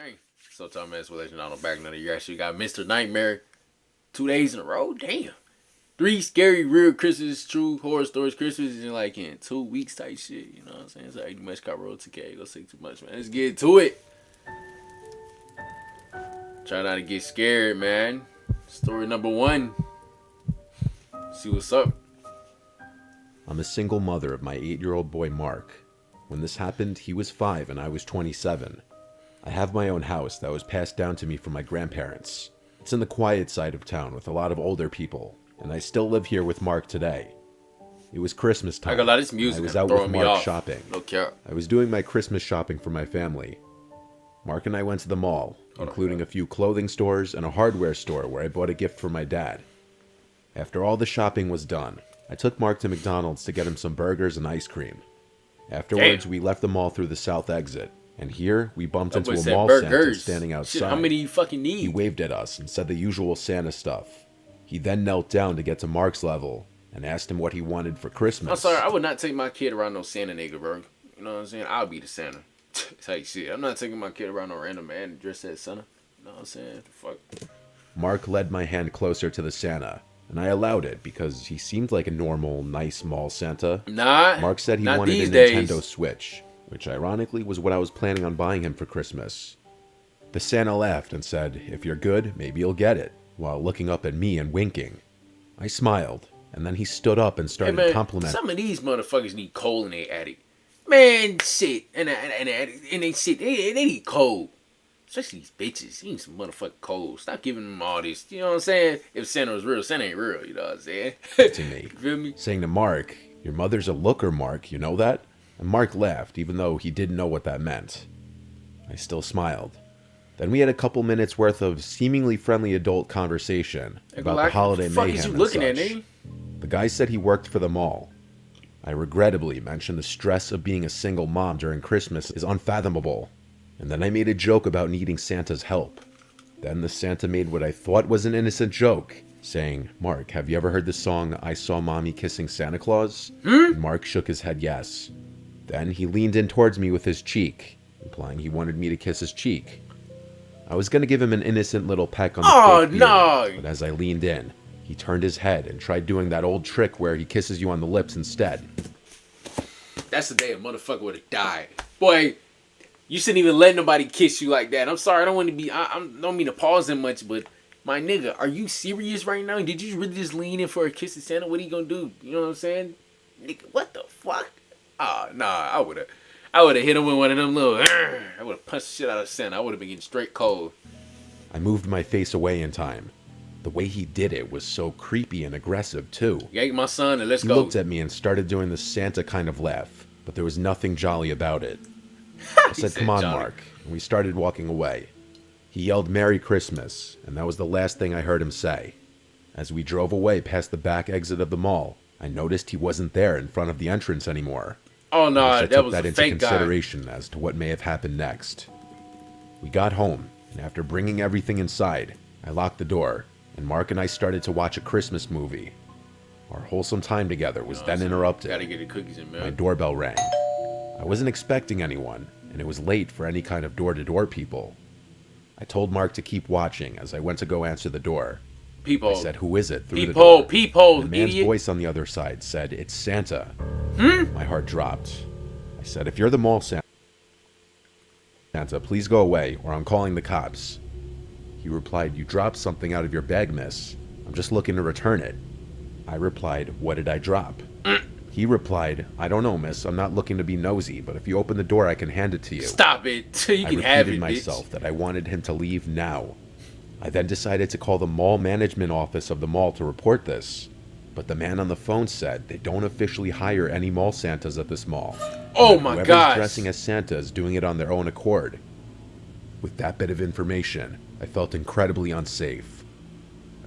Dang. So talking about this on the back of the year. Actually got Mr. Nightmare 2 days in a row. Damn. 3 scary real Christmas, true horror stories Christmas in 2 weeks type shit. You know what I'm saying? So I much got roll 2K. Go say too much, man. Let's get to it. Try not to get scared, man. Story number 1. See what's up. I'm a single mother of my 8-year-old boy Mark. When this happened, he was 5 and I was 27. I have my own house that was passed down to me from my grandparents. It's in the quiet side of town with a lot of older people, and I still live here with Mark today. It was Christmas time. I got a lot of this music. I was out with Mark shopping. No cap. I was doing my Christmas shopping for my family. Mark and I went to the mall, including a few clothing stores and a hardware store where I bought a gift for my dad. After all the shopping was done, I took Mark to McDonald's to get him some burgers and ice cream. Afterwards, we left the mall through the south exit, and here we bumped into a mall Santa standing outside. Shit, how many you fucking need? He waved at us and said the usual Santa stuff. He then knelt down to get to Mark's level and asked him what he wanted for Christmas. I'm sorry, I would not take my kid around no Santa nigga, bro. You know what I'm saying? I'll be the Santa. Type shit. I'm not taking my kid around no random man dressed as Santa. You know what I'm saying? Fuck. Mark led my hand closer to the Santa, and I allowed it because he seemed like a normal, nice mall Santa. Nah. Mark said he wanted a days. Nintendo Switch, which ironically was what I was planning on buying him for Christmas. The Santa laughed and said, "If you're good, maybe you'll get it," while looking up at me and winking. I smiled, and then he stood up and started complimenting. Some of these motherfuckers need coal in their attic. Man, shit. And they shit, they need coal. Especially these bitches. They need some motherfucking coal. Stop giving them all this. You know what I'm saying? If Santa was real, Santa ain't real. You know what I'm saying? To me. You feel me? Saying to Mark, "Your mother's a looker, Mark. You know that?" And Mark laughed, even though he didn't know what that meant. I still smiled. Then we had a couple minutes worth of seemingly friendly adult conversation about the holiday mayhem and such. The guy said he worked for the mall. I regrettably mentioned the stress of being a single mom during Christmas is unfathomable, and then I made a joke about needing Santa's help. Then the Santa made what I thought was an innocent joke, saying, "Mark, have you ever heard the song 'I Saw Mommy Kissing Santa Claus'?" And Mark shook his head yes. Then he leaned in towards me with his cheek, implying he wanted me to kiss his cheek. I was going to give him an innocent little peck on the fake beard, but as I leaned in, he turned his head and tried doing that old trick where he kisses you on the lips instead. That's the day a motherfucker would have died. Boy, you shouldn't even let nobody kiss you like that. I'm sorry, I don't want to be, I don't mean to pause that much, but my nigga, are you serious right now? Did you really just lean in for a kiss of Santa? What are you going to do? You know what I'm saying? Nigga, what the fuck? Nah, I would have hit him with one of them little, I would have punched the shit out of Santa. I would have been getting straight cold. I moved my face away in time. The way he did it was so creepy and aggressive, too. Yank my son and let's go. He looked at me and started doing the Santa kind of laugh, but there was nothing jolly about it. I said, "Come on, jolly. Mark," and we started walking away. He yelled "Merry Christmas," and that was the last thing I heard him say. As we drove away past the back exit of the mall, I noticed he wasn't there in front of the entrance anymore. Oh no, that was a fake guy. I took that into consideration as to what may have happened next. We got home, and after bringing everything inside, I locked the door, and Mark and I started to watch a Christmas movie. Our wholesome time together was then interrupted. Gotta get the cookies and milk. My doorbell rang. I wasn't expecting anyone, and it was late for any kind of door-to-door people. I told Mark to keep watching as I went to go answer the door. Peephole. I said, "Who is it?" through the door. Peephole, the man's voice on the other side said, "It's Santa." My heart dropped. I said, "If you're the mall Santa, please go away or I'm calling the cops." He replied, "You dropped something out of your bag, miss. I'm just looking to return it." I replied, "What did I drop?" He replied, "I don't know, miss. I'm not looking to be nosy, but if you open the door, I can hand it to you." Stop it. You can have it, I repeated myself that I wanted him to leave now. I then decided to call the mall management office of the mall to report this. But the man on the phone said they don't officially hire any mall Santas at this mall. Oh my god! Whoever's dressing as Santa is doing it on their own accord. With that bit of information, I felt incredibly unsafe.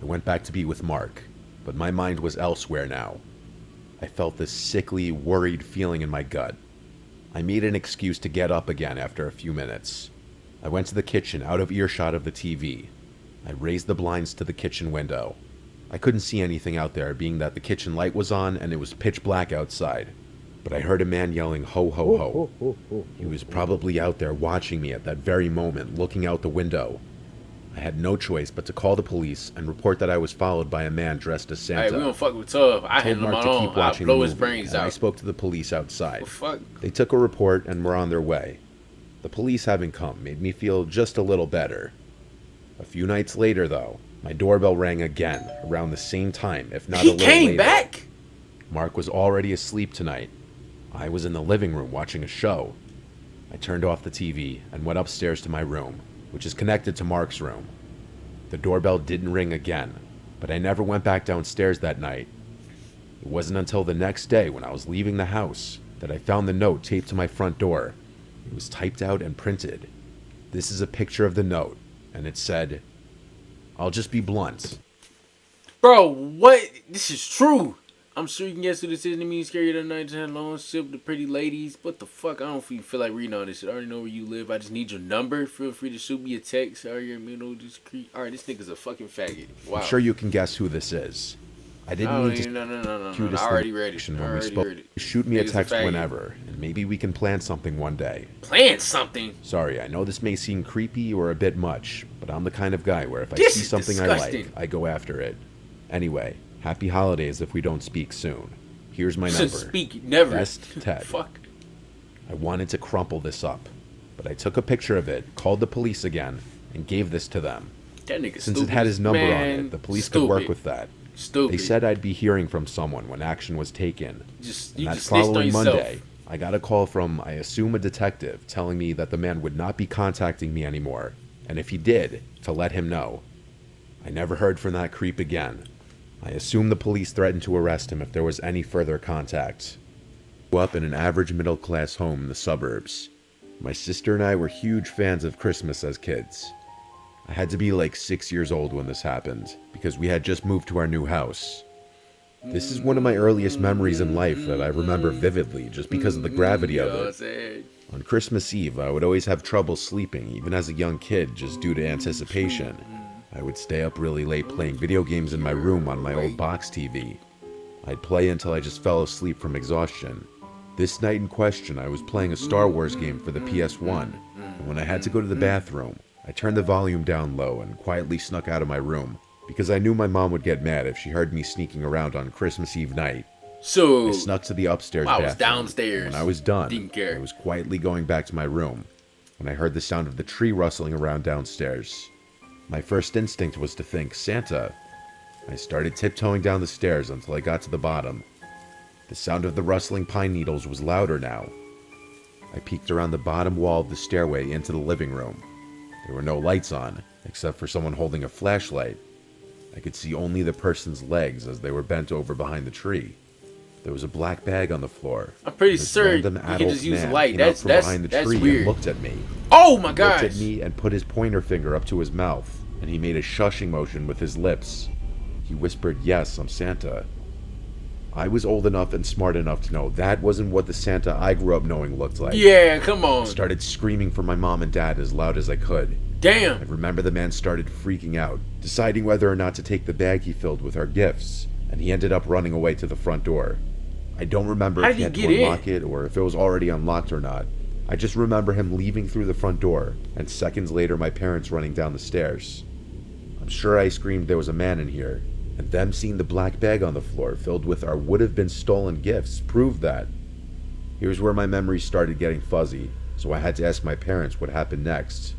I went back to be with Mark, but my mind was elsewhere now. I felt this sickly, worried feeling in my gut. I made an excuse to get up again after a few minutes. I went to the kitchen out of earshot of the TV. I raised the blinds to the kitchen window. I couldn't see anything out there, being that the kitchen light was on and it was pitch black outside. but I heard a man yelling, "Ho, ho, ho." He was probably out there watching me at that very moment, looking out the window. I had no choice but to call the police and report that I was followed by a man dressed as Santa. Hey, we don't fuck with Tough. I told handle Mark my to own. keep I watching the blow his movie, brains and I out. spoke to the police outside. What the fuck? They took a report and were on their way. The police having come made me feel just a little better. A few nights later, though, my doorbell rang again, around the same time, if not a He little came later. back? Mark was already asleep tonight. I was in the living room watching a show. I turned off the TV and went upstairs to my room, which is connected to Mark's room. The doorbell didn't ring again, but I never went back downstairs that night. It wasn't until the next day when I was leaving the house that I found the note taped to my front door. It was typed out and printed. This is a picture of the note, and it said, "I'll just be blunt. Bro, what? This is true. I'm sure you can guess who this is. It means scary the night had long sip with the pretty ladies. What the fuck? I don't feel like reading all this shit. I already know where you live. I just need your number. Feel free to shoot me a text. Sorry, you're middle discreet. Alright, this nigga's a fucking faggot. Wow. I'm sure you can guess who this is. I didn't Oh, mean to no. cue this I already read it. when I we already spoke. read it. Shoot me a Nigga's a text faggot. whenever, and maybe we can plan something one day. Plan something. Sorry, I know this may seem creepy or a bit much, but I'm the kind of guy where if I This see is something I disgusting. like, I go after it. Anyway, happy holidays if we don't speak soon. Here's my Should number. speak never. Best Ted. Fuck. I wanted to crumple this up, but I took a picture of it, called the police again, and gave this to them. That nigga Since stupid. it had his number on Man, it, the police could work stupid. with that. Stupid. They said I'd be hearing from someone when action was taken. Just And you that just snitched on following yourself. Monday, I got a call from, I assume, a detective telling me that the man would not be contacting me anymore, and if he did, to let him know. I never heard from that creep again. I assume the police threatened to arrest him if there was any further contact. I grew up in an average middle-class home in the suburbs. My sister and I were huge fans of Christmas as kids. I had to be like 6 years old when this happened, because we had just moved to our new house. This is one of my earliest memories in life that I remember vividly just because of the gravity of it. On Christmas Eve, I would always have trouble sleeping, even as a young kid, just due to anticipation. I would stay up really late playing video games in my room on my old box TV. I'd play until I just fell asleep from exhaustion. This night in question, I was playing a Star Wars game for the PS1, and when I had to go to the bathroom, I turned the volume down low and quietly snuck out of my room, because I knew my mom would get mad if she heard me sneaking around on Christmas Eve night. So I snuck to the upstairs I was bathroom. downstairs. When I was done, Didn't care. I was quietly going back to my room when I heard the sound of the tree rustling around downstairs. My first instinct was to think, Santa. I started tiptoeing down the stairs until I got to the bottom. The sound of the rustling pine needles was louder now. I peeked around the bottom wall of the stairway into the living room. There were no lights on, except for someone holding a flashlight. I could see only the person's legs as they were bent over behind the tree. There was a black bag on the floor. I'm pretty This sure random you can adult just use man light. came out That's from behind the tree weird. and looked at me. Oh my He gosh. looked at me and put his pointer finger up to his mouth, and he made a shushing motion with his lips. He whispered, "Yes, I'm Santa." I was old enough and smart enough to know that wasn't what the Santa I grew up knowing looked like. Yeah, come I on. started screaming for my mom and dad as loud as I could. I Damn. remember the man started freaking out, deciding whether or not to take the bag he filled with our gifts, and he ended up running away to the front door. I don't remember How if did he he had get to in? unlock it or if it was already unlocked or not. I just remember him leaving through the front door, and seconds later my parents running down the stairs. I'm sure I screamed there was a man in here, and them seeing the black bag on the floor filled with our would-have-been stolen gifts proved that. Here's where my memories started getting fuzzy, so I had to ask my parents what happened next.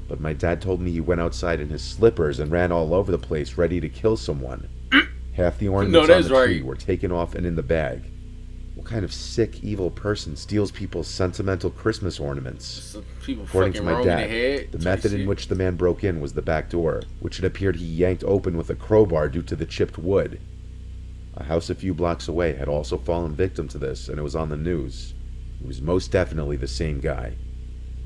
But my dad told me he went outside in his slippers and ran all over the place ready to kill someone. Half the ornaments on that's the tree right. were taken off and in the bag. What kind of sick, evil person steals people's sentimental Christmas ornaments? Some people According fucking to my wrong in the dad, head. the method in which the man broke in was the back door, which it appeared he yanked open with a crowbar due to the chipped wood. A house a few blocks away had also fallen victim to this, and it was on the news. It was most definitely the same guy.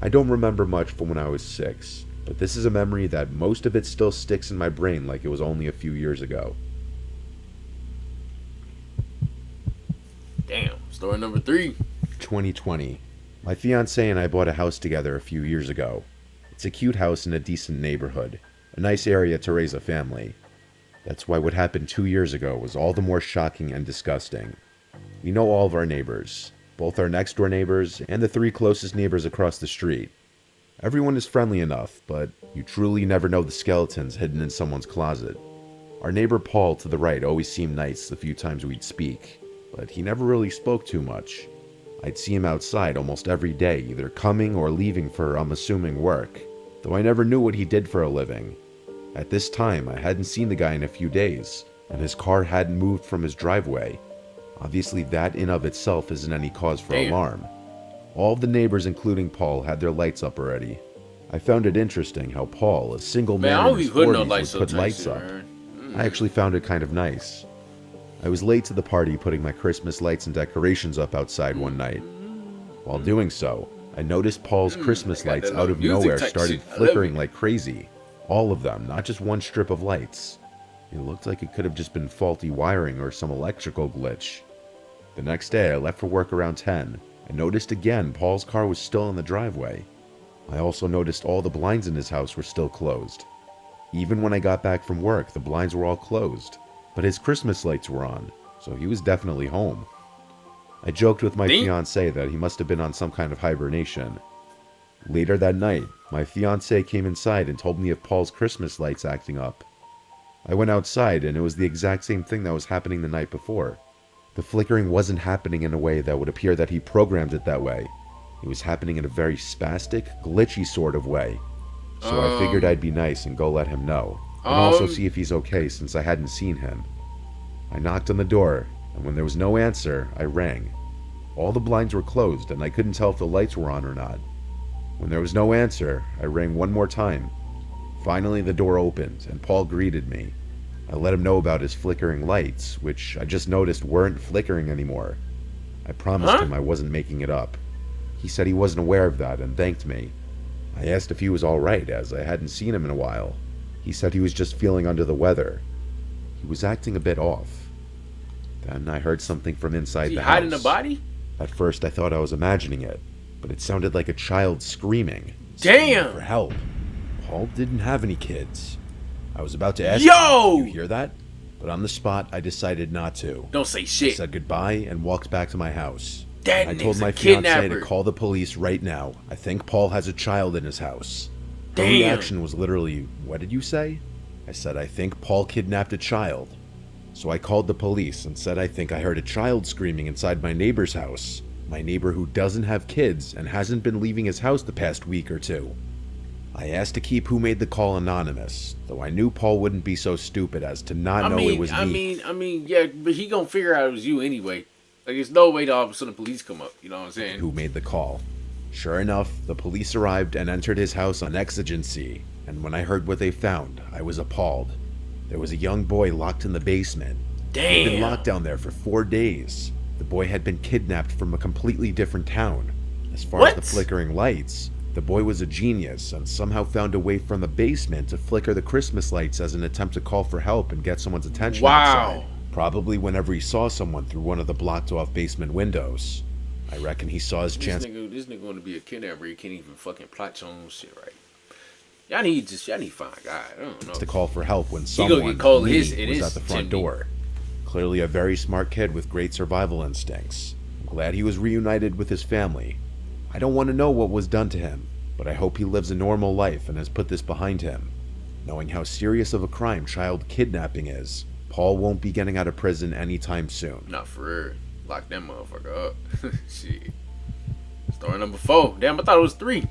I don't remember much from when I was 6, but this is a memory that most of it still sticks in my brain like it was only a few years ago. Damn. Story number 3. 2020. My fiancé and I bought a house together a few years ago. It's a cute house in a decent neighborhood, a nice area to raise a family. That's why what happened 2 years ago was all the more shocking and disgusting. We know all of our neighbors. both our next door neighbors and the 3 closest neighbors across the street. Everyone is friendly enough, but you truly never know the skeletons hidden in someone's closet. Our neighbor Paul to the right always seemed nice the few times we'd speak, but he never really spoke too much. I'd see him outside almost every day, either coming or leaving for, I'm assuming, work, though I never knew what he did for a living. At this time, I hadn't seen the guy in a few days, and his car hadn't moved from his driveway. Obviously, that in of itself isn't any cause for alarm. All of the neighbors, including Paul, had their lights up already. I found it interesting how Paul, a single man in his 40s, would put lights up. I actually found it kind of nice. I was late to the party putting my Christmas lights and decorations up outside one night. While doing so, I noticed Paul's Christmas lights out of nowhere started flickering like crazy. All of them, not just one strip of lights. It looked like it could have just been faulty wiring or some electrical glitch. The next day, I left for work around 10 and noticed again Paul's car was still in the driveway. I also noticed all the blinds in his house were still closed. Even when I got back from work, the blinds were all closed, but his Christmas lights were on, so he was definitely home. I joked with my fiancée that he must have been on some kind of hibernation. Later that night, my fiancée came inside and told me of Paul's Christmas lights acting up. I went outside and it was the exact same thing that was happening the night before. The flickering wasn't happening in a way that would appear that he programmed it that way. It was happening in a very spastic, glitchy sort of way. So I figured I'd be nice and go let him know, and also see if he's okay since I hadn't seen him. I knocked on the door, and when there was no answer, I rang. All the blinds were closed and I couldn't tell if the lights were on or not. When there was no answer, I rang one more time. Finally, the door opened, and Paul greeted me. I let him know about his flickering lights, which I just noticed weren't flickering anymore. I promised him I wasn't making it up. He said he wasn't aware of that and thanked me. I asked if he was alright, as I hadn't seen him in a while. He said he was just feeling under the weather. He was acting a bit off. Then I heard something from inside the house. Hiding the body? At first I thought I was imagining it, but it sounded like a child screaming. Damn! Screaming for help. Paul didn't have any kids. I was about to ask Yo! him, "You hear that?" But on the spot, I decided not to. Don't say I shit. said goodbye and walked back to my house. That I told my fiancée to call the police right now. I think Paul has a child in his house. Her reaction was literally, "What did you say?" I said, "I think Paul kidnapped a child." So I called the police and said I think I heard a child screaming inside my neighbor's house. My neighbor who doesn't have kids and hasn't been leaving his house the past week or two. I asked to keep who made the call anonymous, though I knew Paul wouldn't be so stupid as to not know it was me. I mean, yeah, but he gonna figure out it was you anyway. Like, there's no way to all of a sudden the police come up, you know what I'm saying? Who made the call. Sure enough, the police arrived and entered his house on exigency, and when I heard what they found, I was appalled. There was a young boy locked in the basement. Damn! He'd been locked down there for 4 days. The boy had been kidnapped from a completely different town. As far as the flickering lights, the boy was a genius and somehow found a way from the basement to flicker the Christmas lights as an attempt to call for help and get someone's attention outside. Probably whenever he saw someone through one of the blocked off basement windows. I reckon he saw his chance. This nigga gonna be a kidnapper. He can't even fucking plot your own shit right. Y'all need to find a guy. I don't know. To call for help when someone was at the front door. Clearly a very smart kid with great survival instincts. I'm glad he was reunited with his family. I don't want to know what was done to him, but I hope he lives a normal life and has put this behind him. Knowing how serious of a crime child kidnapping is, Paul won't be getting out of prison anytime soon. Not for real. Lock that motherfucker up. Shit. Story number 4. Damn, I thought it was 3.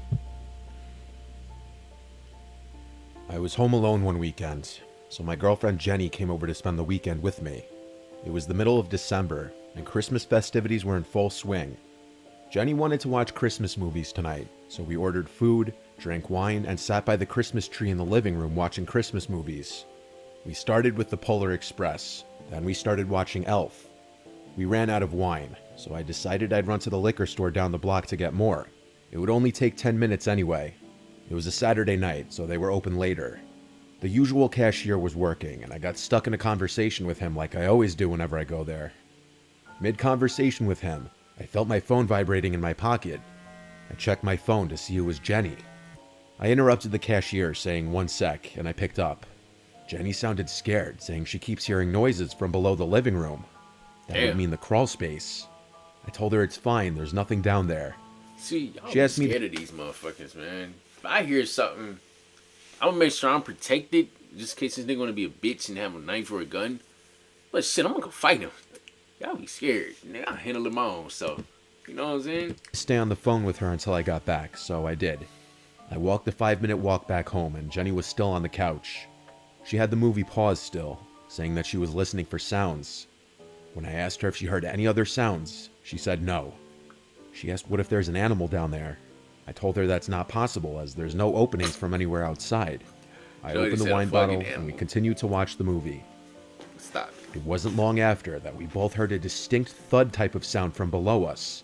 I was home alone one weekend, so my girlfriend Jenny came over to spend the weekend with me. It was the middle of December, and Christmas festivities were in full swing. Jenny wanted to watch Christmas movies tonight, so we ordered food, drank wine, and sat by the Christmas tree in the living room watching Christmas movies. We started with The Polar Express, then we started watching Elf. We ran out of wine, so I decided I'd run to the liquor store down the block to get more. It would only take 10 minutes anyway. It was a Saturday night, so they were open later. The usual cashier was working, and I got stuck in a conversation with him like I always do whenever I go there. Mid-conversation with him, I felt my phone vibrating in my pocket. I checked my phone to see it was Jenny. I interrupted the cashier, saying 1 sec, and I picked up. Jenny sounded scared, saying she keeps hearing noises from below the living room. That would mean the crawl space. I told her it's fine, there's nothing down there. See, y'all She be asked me scared of these motherfuckers, man. If I hear something, I'm gonna make sure I'm protected, just in case this nigga wanna be a bitch and have a knife or a gun. But shit, I'm gonna go fight him. Y'all be scared. Nigga, I'll handle it my own self. You know what I'm saying? stay on the phone with her until I got back, so I did. I walked the 5-minute walk back home, and Jenny was still on the couch. She had the movie paused still, saying that she was listening for sounds. When I asked her if she heard any other sounds, she said no. She asked what if there's an animal down there. I told her that's not possible, as there's no openings from anywhere outside. I Shorty opened the said a wine fucking bottle, animal. and we continued to watch the movie. Stop. It wasn't long after that we both heard a distinct thud type of sound from below us.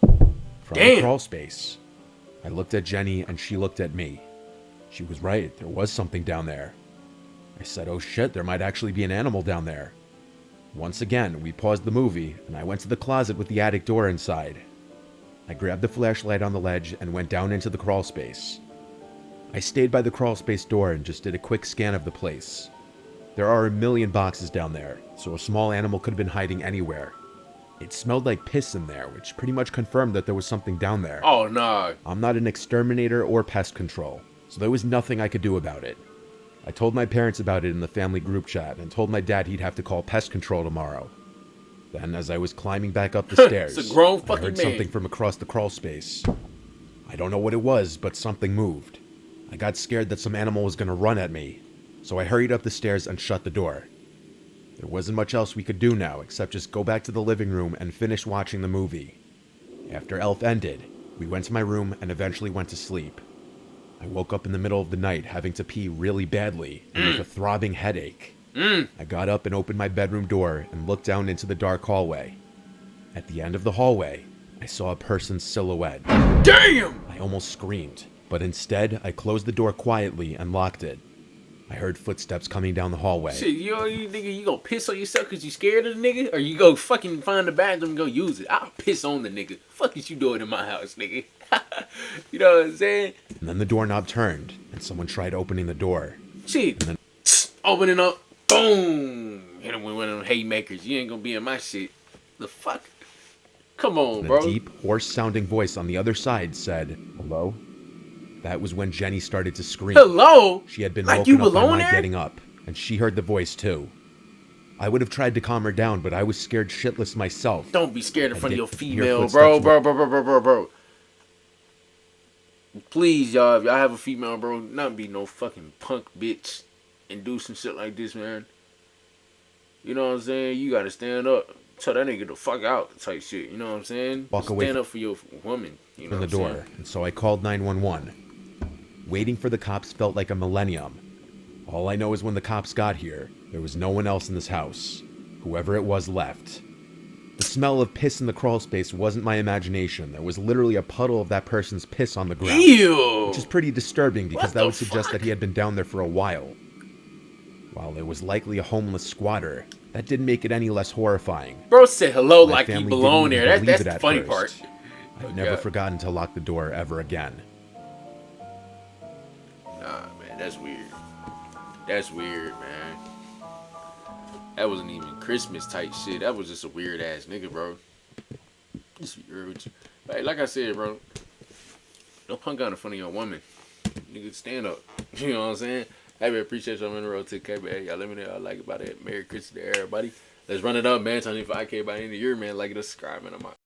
From the Damn. crawl space. I looked at Jenny and she looked at me. She was right, there was something down there. I said, oh shit, there might actually be an animal down there. Once again, we paused the movie and I went to the closet with the attic door inside. I grabbed the flashlight on the ledge and went down into the crawl space. I stayed by the crawl space door and just did a quick scan of the place. There are a million boxes down there, so a small animal could have been hiding anywhere. It smelled like piss in there, which pretty much confirmed that there was something down there. Oh, nah. I'm not an exterminator or pest control, so there was nothing I could do about it. I told my parents about it in the family group chat and told my dad he'd have to call pest control tomorrow. Then, as I was climbing back up the stairs, It's a grown I fucking heard man. something from across the crawl space. I don't know what it was, but something moved. I got scared that some animal was going to run at me, so I hurried up the stairs and shut the door. There wasn't much else we could do now except just go back to the living room and finish watching the movie. After Elf ended, we went to my room and eventually went to sleep. I woke up in the middle of the night having to pee really badly and with a throbbing headache. I got up and opened my bedroom door and looked down into the dark hallway. At the end of the hallway, I saw a person's silhouette. Damn! I almost screamed, but instead I closed the door quietly and locked it. I heard footsteps coming down the hallway. Shit, you nigga, you gonna piss on yourself because you scared of the nigga? Or you go fucking find the bathroom and go use it? I'll piss on the nigga. Fuck is you doing in my house, nigga? You know what I'm saying? And then the doorknob turned, and someone tried opening the door. Shit. Opening up. Boom. Hit him with one of them haymakers. You ain't gonna be in my shit. The fuck? Come on, And bro. a deep, hoarse-sounding voice on the other side said, "Hello?" That was when Jenny started to scream. Hello? She had been Like woken you up by alone my there? getting up, and she heard the voice too. I would have tried to calm her down, but I was scared shitless myself. Don't be scared in I front of your didn't hear female, footsteps bro. Please, y'all, if y'all have a female, bro, not be no fucking punk bitch and do some shit like this, man. You know what I'm saying? You gotta stand up. Tell that nigga to fuck out type shit. You know what I'm saying? Walk away Stand up for your woman. You know from the what I'm door, saying? and so I called 911. Waiting for the cops felt like a millennium. All I know is when the cops got here, there was no one else in this house. Whoever it was left. The smell of piss in the crawl space wasn't my imagination. There was literally a puddle of that person's piss on the ground. Ew! Which is pretty disturbing because What that the would suggest fuck? that he had been down there for a while. While it was likely a homeless squatter, that didn't make it any less horrifying. Bro said hello My like he family belong didn't there. even That's believe it the at funny first. part. I've Oh, never God. forgotten to lock the door ever again. Nah, man, that's weird. That's weird, man. That wasn't even Christmas type shit. That was just a weird ass nigga, bro. Just weird. Hey, like I said, bro, don't punk out in front of your woman. Nigga, stand up. You know what I'm saying? Hey, man, appreciate y'all on the road to KB. Y'all let me know y'all like about it. Merry Christmas to everybody. Let's run it up, man. 25K by the end of the year, man. Like it, subscribe, man. I'm out.